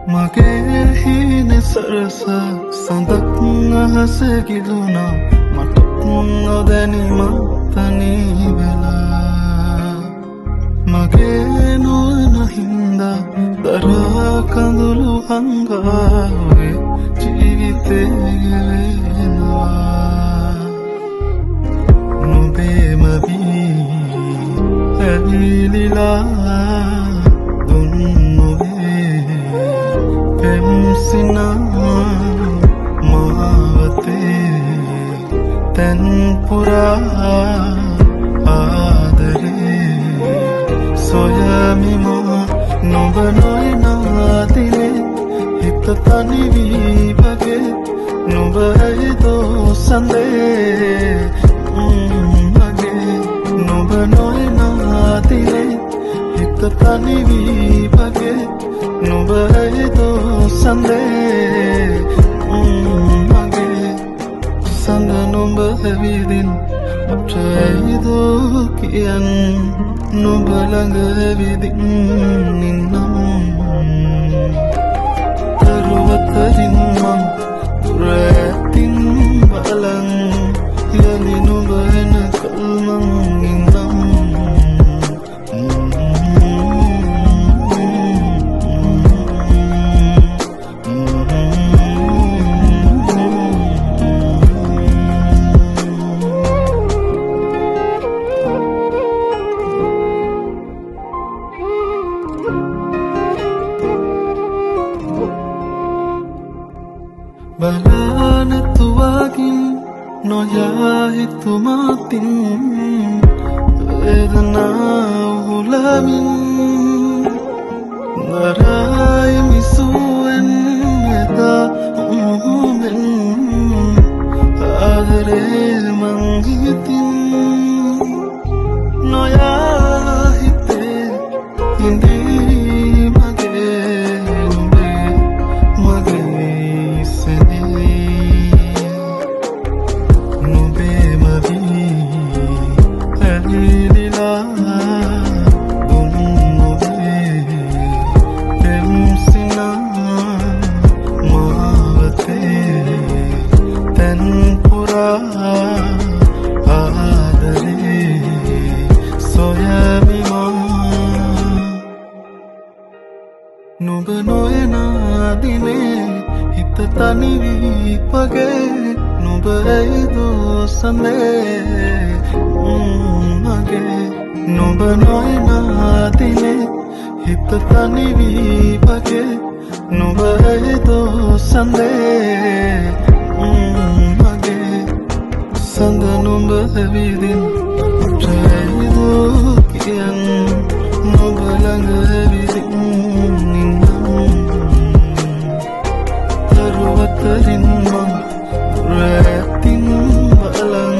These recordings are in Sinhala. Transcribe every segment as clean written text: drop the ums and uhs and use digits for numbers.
මගේ හීනෙ සරස සඳක් අහස ගිලුණා මට නොදැනීමක් තනි වෙලා මගේ නුවණ හින්දා දරා කඳුළු හංගාවේ ජීවිතේ ගෙවෙනවා නුඹේම වී ඇවිලිලා මාවතේ තැන්පුරා ආදරේ සොයමිම නොබ නොයනාතිනේ හිත තනිවී වගේ නොබ ඇයිදෝ සඳේ මගේ නොබ නොයනාතිනේ හිත තනිවී වගේ නොබ ඇයිදෝ සඳේ මගේ සඳ නොබ ඇවිදින් අපට ඇයිදෝ කියන් නොබ ළඟ ඇවිදින් නින්නම් තරුවතරින් මං දුර ඇතින් බලන් යලි නොබ එනකල් මං ඉන්නම් බලනතුවකින් නොයා හිතුමාතින් වේදනාව උලමින් නරයි මිසුවෙන් එදා උමුමෙන් ආදරේ මං හිතින් නොයා හිතේ හිඳී නුඹ නොයනාදිනේ හිත තනිවී වගේ නුඹ ඇයිදෝ සඳේ මගේ නුඹ නොයනාදිනේ හිත තනිවී වගේ නුඹ ඇයිදෝ සඳේ මගේ සඳ නුඹ ඇවිදින් අපට ඇයිදෝ කියන් නොබ ළඟ ඇවිදින් තරුවතරින් මං දුර ඇතින් බලන්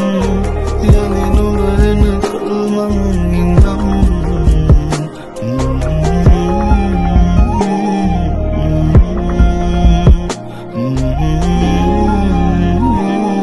යලි නොබ එනකල් මං ඉන්නම්